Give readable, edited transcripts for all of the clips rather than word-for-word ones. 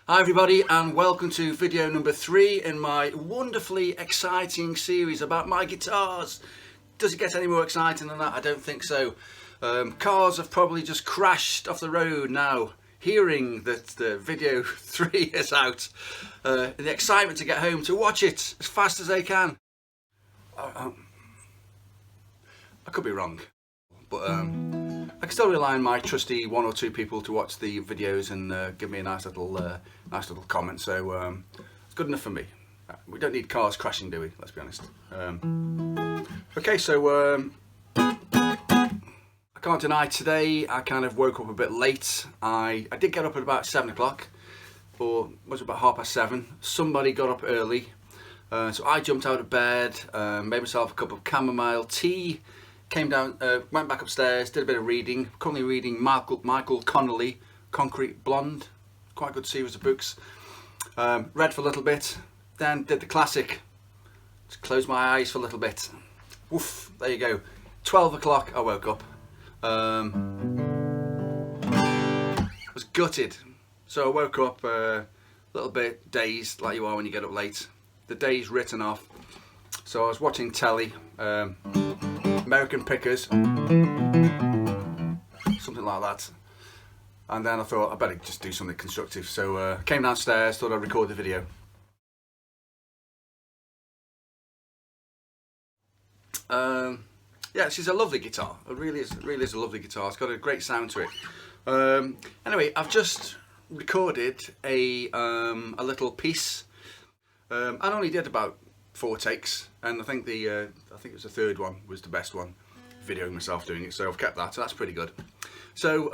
Hi everybody, and welcome to video number 3 in my wonderfully exciting series about my guitars. Does it get any more exciting than that? I don't think so. Cars have probably just crashed off the road now, hearing that the video 3 is out. And the excitement to get home to watch it as fast as they can. I could be wrong, but I can still rely on my trusty 1 or 2 people to watch the videos and give me a nice little comment. So it's good enough for me. We don't need cars crashing, do we? Let's be honest. Okay, so I can't deny today I kind of woke up a bit late. I did get up at about 7 o'clock, or was it about 7:30? Somebody got up early, so I jumped out of bed, made myself a cup of chamomile tea. Came down, went back upstairs, did a bit of reading. Currently reading Michael Connelly, Concrete Blonde. Quite good series of books. Read for a little bit, then did the classic. Just closed my eyes for a little bit. Woof, there you go. 12 o'clock I woke up. I was gutted. So I woke up a little bit dazed, like you are when you get up late. The day's written off. So I was watching telly. American Pickers, something like that, and then I thought I better just do something constructive, so came downstairs, thought I'd record the video. Yeah, she's a lovely guitar. It really is a lovely guitar. It's got a great sound to it. Anyway, I've just recorded a little piece. I only did about 4 takes, and I think it was the third one was the best one, videoing myself doing it, so I've kept that, so that's pretty good. So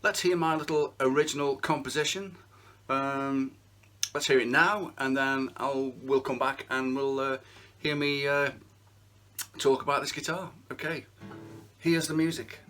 let's hear my little original composition. Let's hear it now, and then we'll come back and we'll hear me talk about this guitar. Okay, here's the music.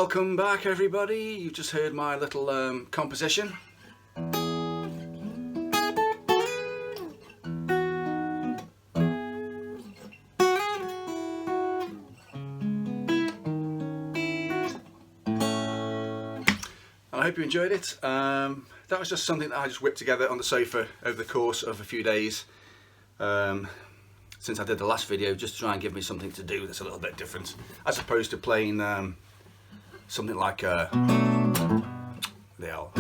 Welcome back everybody, you just heard my little composition. I hope you enjoyed it. That was just something that I just whipped together on the sofa over the course of a few days since I did the last video, just to try and give me something to do that's a little bit different, as opposed to playing something like the L.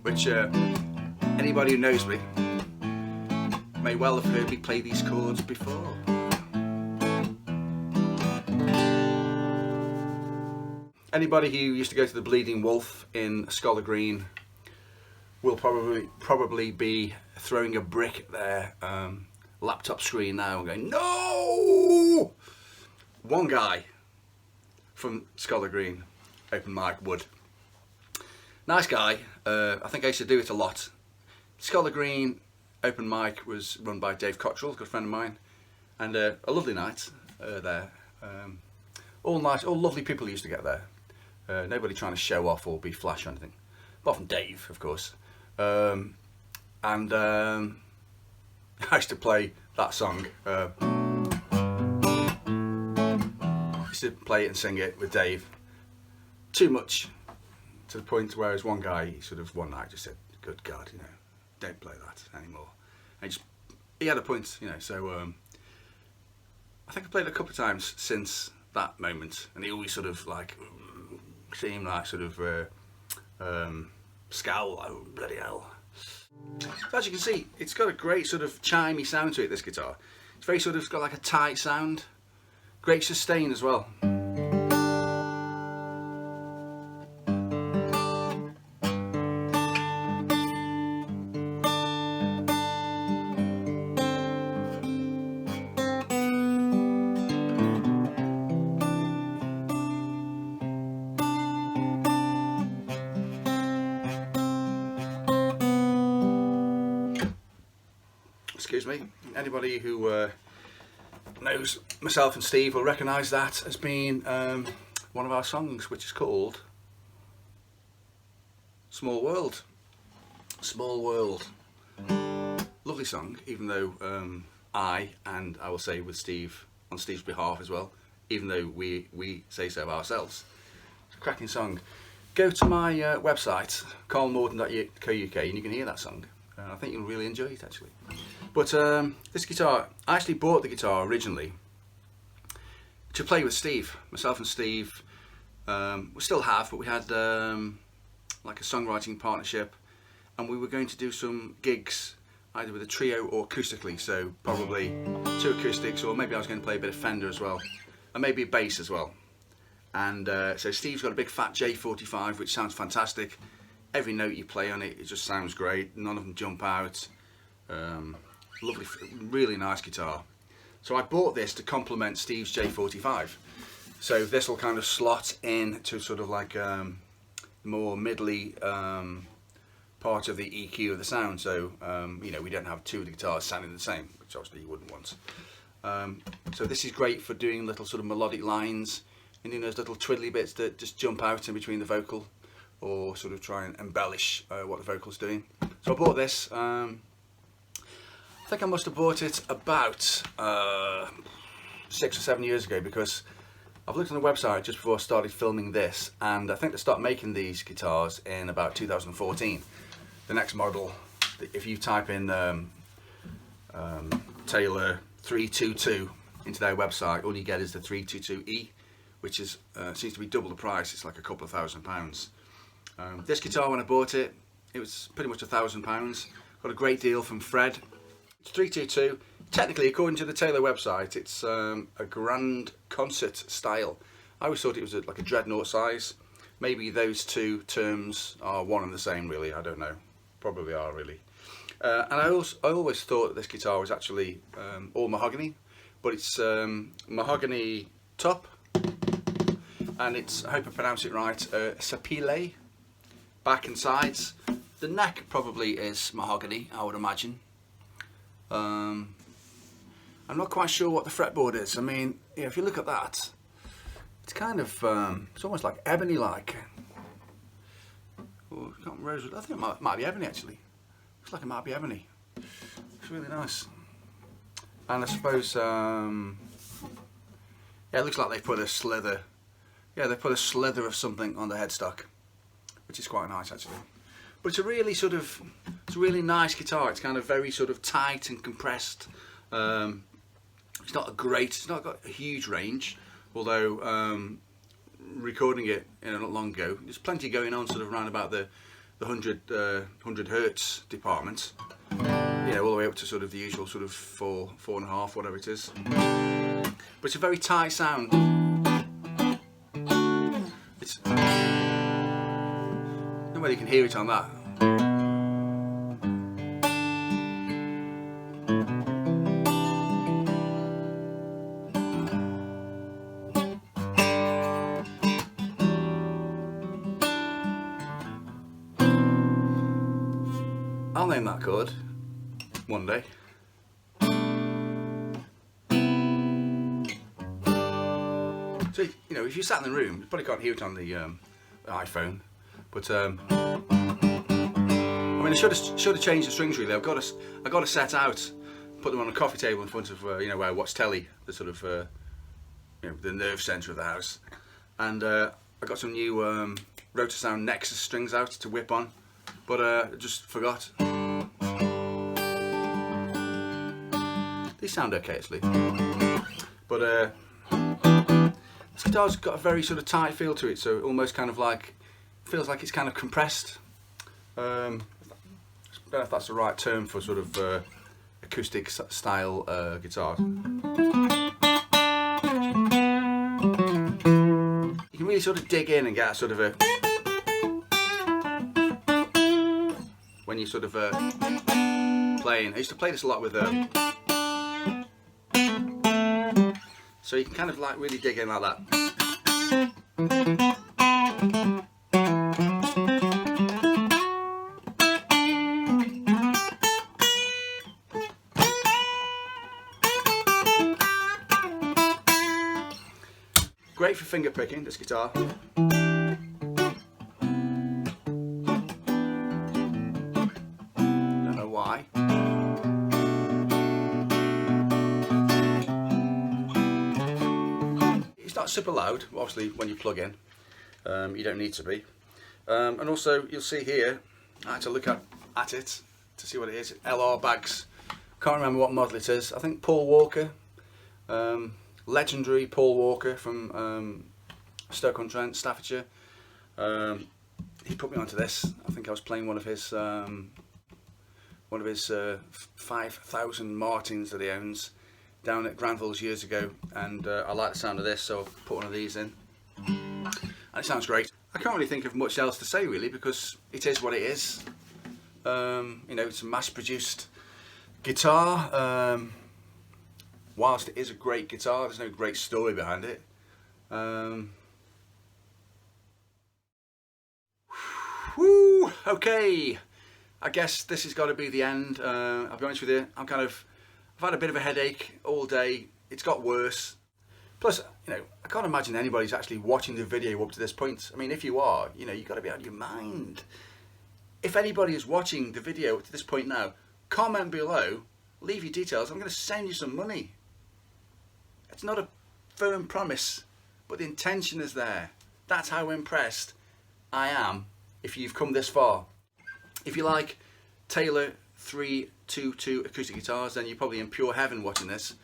Which anybody who knows me may well have heard me play these chords before. Anybody who used to go to the Bleeding Wolf in Scholar Green will probably be throwing a brick at their laptop screen now and going, no! One guy from Scholar Green open mic would. Nice guy. I think I used to do it a lot. Scholar Green open mic was run by Dave Cottrell, a good friend of mine, and a lovely night there. All nice, all lovely people used to get there. Nobody trying to show off or be flash or anything, apart from Dave, of course. I used to play that song. I used to play it and sing it with Dave. Too much, to the point where as one guy, he sort of one night just said, "Good God, you know, don't play that anymore." And he had a point, you know. So I think I played it a couple of times since that moment, and he always sort of like seemed like sort of scowl, oh bloody hell. So as you can see, it's got a great sort of chimey sound to it, this guitar. It's very sort of, it's got like a tight sound, great sustain as well. Excuse me, anybody who knows myself and Steve will recognise that as being one of our songs, which is called Small World. Small World. Lovely song, even though I will say with Steve, on Steve's behalf as well, even though we say so ourselves. It's a cracking song. Go to my website, carlmoreton.co.uk, and you can hear that song. I think you'll really enjoy it actually. But this guitar, I actually bought the guitar originally to play with Steve. Myself and Steve, we still have, but we had like a songwriting partnership, and we were going to do some gigs either with a trio or acoustically, so probably 2 acoustics, or maybe I was going to play a bit of Fender as well, and maybe a bass as well. And so Steve's got a big fat J45, which sounds fantastic. Every note you play on it, it just sounds great. None of them jump out. Lovely, really nice guitar. So I bought this to complement Steve's J45. So this will kind of slot in to sort of like more middly part of the EQ of the sound. So you know, we don't have 2 of the guitars sounding the same, which obviously you wouldn't want. So this is great for doing little sort of melodic lines, and you know, those little twiddly bits that just jump out in between the vocal, or sort of try and embellish what the vocal's doing. So I bought this. I think I must have bought it about 6 or 7 years ago, because I've looked on the website just before I started filming this, and I think they start making these guitars in about 2014. The next model, if you type in Taylor 322 into their website, all you get is the 322E, which is seems to be double the price. It's like a couple of £1,000. This guitar, when I bought it, it was pretty much £1,000. Got a great deal from Fred. It's 322. Technically, according to the Taylor website, it's a grand concert style. I always thought it was like a dreadnought size. Maybe those 2 terms are one and the same, really. I don't know. Probably are, really. And I always thought that this guitar was actually all mahogany, but it's mahogany top, and it's, I hope I pronounce it right, sapele, back and sides. The neck probably is mahogany, I would imagine. I'm not quite sure what the fretboard is. I mean, yeah, if you look at that, it's kind of, it's almost like ebony-like. Oh, I can't remember. I think it might be ebony actually. Looks like it might be ebony. It's really nice. And I suppose, yeah, it looks like they put a slither. Yeah, they put a slither of something on the headstock, which is quite nice actually. But it's a really sort of, it's a really nice guitar. It's kind of very sort of tight and compressed. It's not a great, it's not got a huge range, although recording it not long ago, there's plenty going on sort of around about the 100 hertz department. You know, all the way up to sort of the usual sort of 4.5, whatever it is. But it's a very tight sound. It's nobody can hear it on that. I'll name that chord one day. So, you know, if you sat in the room, you probably can't hear it on the iPhone, but I mean, I should have changed the strings really. I got to set out, put them on a coffee table in front of you know, where I watch telly, the sort of you know, the nerve centre of the house, and I got some new Rotor Sound Nexus strings out to whip on, but I just forgot. These sound okay actually, but this guitar's got a very sort of tight feel to it, so it almost kind of like feels like it's kind of compressed. I don't know if that's the right term for sort of acoustic style guitars. You can really sort of dig in and get a sort of a, when you sort of playing. I used to play this a lot with so you can kind of like really dig in like that. Great for finger picking, this guitar. Don't know why. It's not super loud, obviously, when you plug in. You don't need to be. And also, you'll see here, I had to look at it to see what it is. LR bags. Can't remember what model it is. I think Paul Walker. Legendary Paul Walker from Stoke-on-Trent, Staffordshire. He put me onto this. I think I was playing one of his 5,000 Martins that he owns down at Granville's years ago, and I like the sound of this, so I put one of these in, and it sounds great. I can't really think of much else to say really, because it is what it is. You know, it's a mass-produced guitar. Whilst it is a great guitar, there's no great story behind it. Whew, okay, I guess this has got to be the end. I'll be honest with you, I've had a bit of a headache all day. It's got worse. Plus, you know, I can't imagine anybody's actually watching the video up to this point. I mean, if you are, you know, you've got to be out of your mind. If anybody is watching the video up to this point now, comment below, leave your details. I'm going to send you some money. It's not a firm promise, but the intention is there. That's how impressed I am if you've come this far. If you like Taylor 322 acoustic guitars, then you're probably in pure heaven watching this.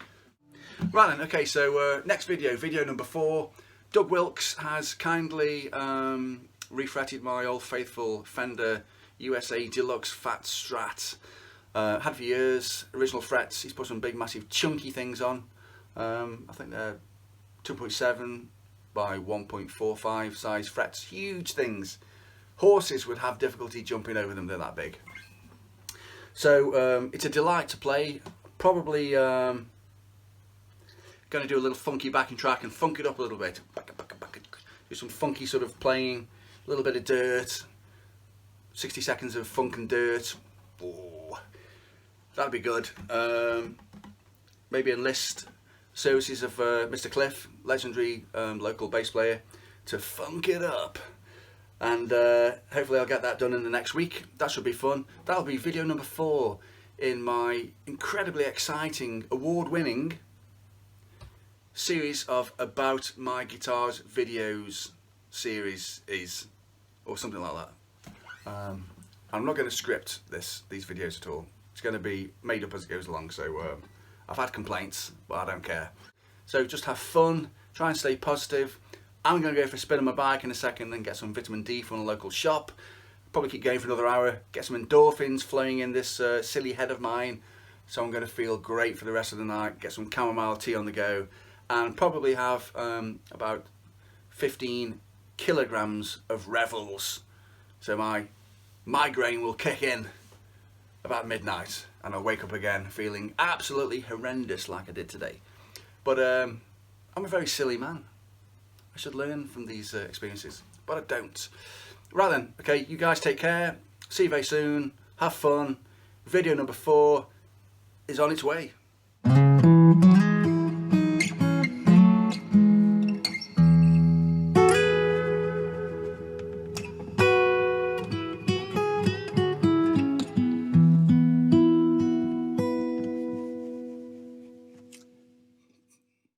Right then, okay, so next video, video number 4. Doug Wilkes has kindly refretted my old faithful Fender USA Deluxe Fat Strat. Had for years, original frets. He's put some big massive chunky things on. I think they're 2.7 by 1.45 size frets, huge things. Horses would have difficulty jumping over them, they're that big. So it's a delight to play. Probably going to do a little funky backing track and funk it up a little bit. Do some funky sort of playing, a little bit of dirt, 60 seconds of funk and dirt. Oh, that'd be good. maybe enlist services of Mr. Cliff, legendary local bass player, to funk it up. And hopefully I'll get that done in the next week. That should be fun. That'll be video number 4 in my incredibly exciting, award-winning series of About My Guitars videos series, or something like that. I'm not going to script these videos at all. It's going to be made up as it goes along, so I've had complaints, but I don't care. So just have fun, try and stay positive. I'm going to go for a spin on my bike in a second and get some vitamin D from a local shop. Probably keep going for another hour, get some endorphins flowing in this silly head of mine, so I'm going to feel great for the rest of the night. Get some chamomile tea on the go, and probably have about 15 kilograms of Revels, so my migraine will kick in about midnight and I'll wake up again feeling absolutely horrendous like I did today. But I'm a very silly man. I should learn from these experiences, but I don't. Right then, okay, you guys take care, see you very soon, have fun. Video number 4 is on its way.